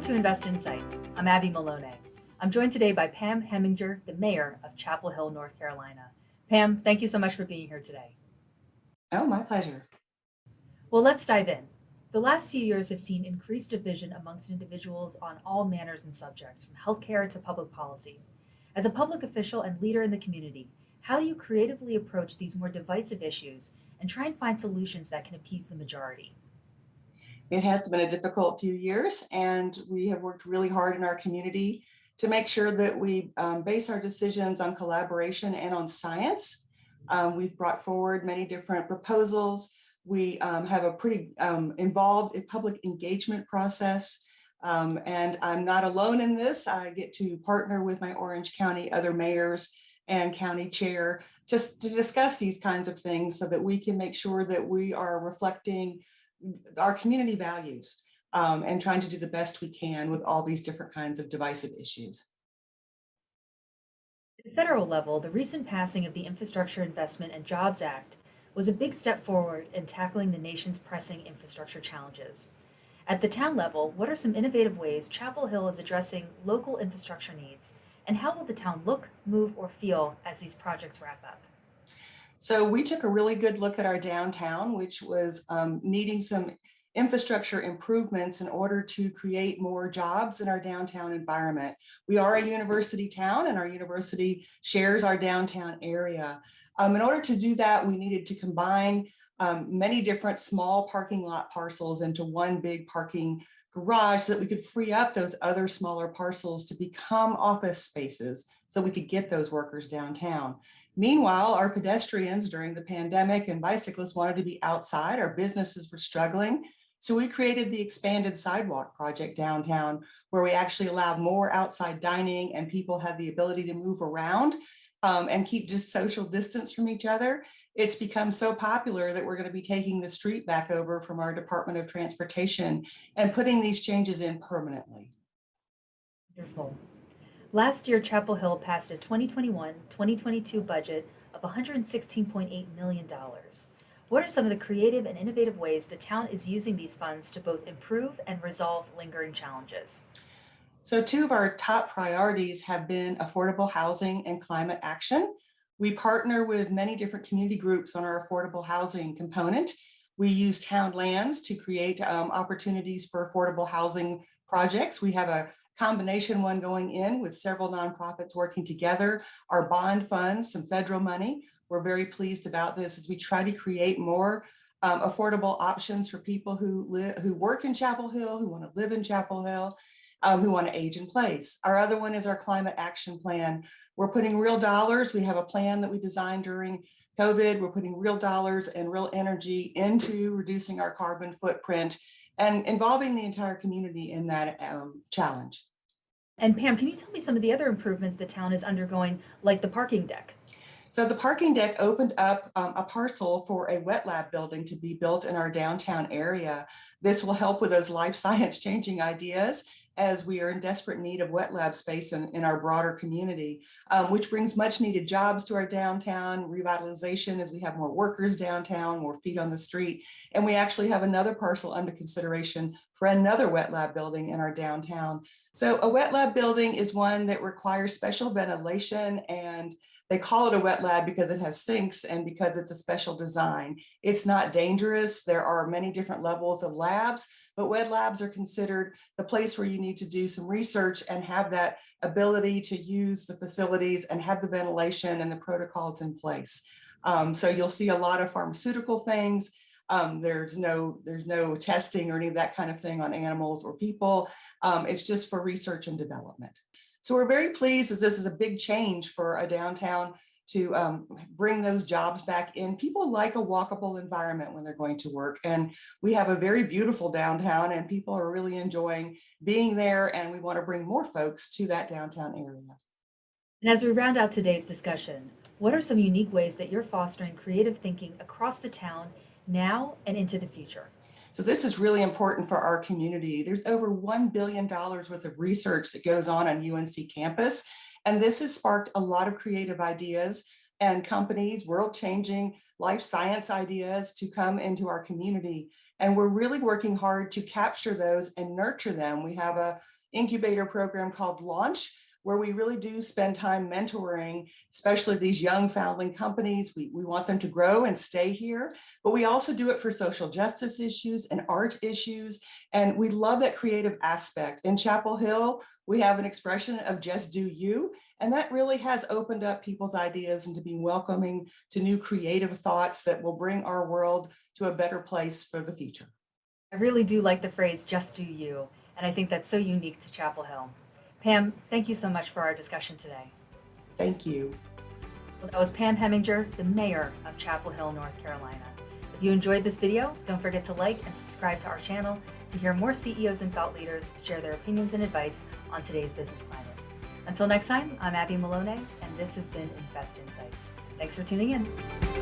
to Invest Insights. I'm Abby Malone. I'm joined today by Pam Hemminger, the mayor of Chapel Hill, North Carolina. Pam, thank you so much for being here today. Oh, my pleasure. Well, let's dive in. The last few years have seen increased division amongst individuals on all manners and subjects, from healthcare to public policy. As a public official and leader in the community, how do you creatively approach these more divisive issues and try and find solutions that can appease the majority? It has been a difficult few years, and we have worked really hard in our community to make sure that we base our decisions on collaboration and on science. We've brought forward many different proposals. We have a pretty involved public engagement process. And I'm not alone in this. I get to partner with my Orange County other mayors and county chair just to discuss these kinds of things so that we can make sure that we are reflecting our community values and trying to do the best we can with all these different kinds of divisive issues. At the federal level, the recent passing of the Infrastructure Investment and Jobs Act was a big step forward in tackling the nation's pressing infrastructure challenges. At the town level, what are some innovative ways Chapel Hill is addressing local infrastructure needs, and how will the town look, move, or feel as these projects wrap up? So we took a really good look at our downtown, which was needing some infrastructure improvements in order to create more jobs in our downtown environment. We are a university town, and our university shares our downtown area. In order to do that, we needed to combine many different small parking lot parcels into one big parking garage so that we could free up those other smaller parcels to become office spaces so we could get those workers downtown. Meanwhile, our pedestrians during the pandemic and bicyclists wanted to be outside. Our businesses were struggling. So we created the expanded sidewalk project downtown, where we actually allowed more outside dining and people had the ability to move around and keep just social distance from each other. It's become so popular that we're going to be taking the street back over from our Department of Transportation and putting these changes in permanently. Wonderful. Last year, Chapel Hill passed a 2021-2022 budget of $116.8 million. What are some of the creative and innovative ways the town is using these funds to both improve and resolve lingering challenges? So two of our top priorities have been affordable housing and climate action. We partner with many different community groups on our affordable housing component. We use town lands to create opportunities for affordable housing projects. We have a combination one going in with several nonprofits working together, our bond funds, some federal money. We're very pleased about this as we try to create more affordable options for people who work in Chapel Hill, who want to live in Chapel Hill, who want to age in place. Our other one is our climate action plan. We're putting real dollars. We have a plan that we designed during COVID. We're putting real dollars and real energy into reducing our carbon footprint and involving the entire community in that challenge. And Pam, can you tell me some of the other improvements the town is undergoing, like the parking deck? So the parking deck opened up a parcel for a wet lab building to be built in our downtown area. This will help with those life science changing ideas as we are in desperate need of wet lab space in our broader community, which brings much needed jobs to our downtown, revitalization as we have more workers downtown, more feet on the street. And we actually have another parcel under consideration for another wet lab building in our downtown. So a wet lab building is one that requires special ventilation, and they call it a wet lab because it has sinks and because it's a special design. It's not dangerous. There are many different levels of labs, but wet labs are considered the place where you need to do some research and have that ability to use the facilities and have the ventilation and the protocols in place. So you'll see a lot of pharmaceutical things. There's no testing or any of that kind of thing on animals or people. It's just for research and development. So we're very pleased as this is a big change for a downtown to bring those jobs back in. People like a walkable environment when they're going to work. And we have a very beautiful downtown and people are really enjoying being there. And we want to bring more folks to that downtown area. And as we round out today's discussion, what are some unique ways that you're fostering creative thinking across the town now and into the future? So this is really important for our community. There's over $1 billion worth of research that goes on UNC campus. And this has sparked a lot of creative ideas and companies, world-changing life science ideas to come into our community. And we're really working hard to capture those and nurture them. We have a incubator program called Launch, where we really do spend time mentoring, especially these young foundling companies. We want them to grow and stay here, but we also do it for social justice issues and art issues. And we love that creative aspect. In Chapel Hill, we have an expression of just do you. And that really has opened up people's ideas into being welcoming to new creative thoughts that will bring our world to a better place for the future. I really do like the phrase just do you, and I think that's so unique to Chapel Hill. Pam, thank you so much for our discussion today. Thank you. Well, that was Pam Hemminger, the mayor of Chapel Hill, North Carolina. If you enjoyed this video, don't forget to like and subscribe to our channel to hear more CEOs and thought leaders share their opinions and advice on today's business climate. Until next time, I'm Abby Malone, and this has been Invest Insights. Thanks for tuning in.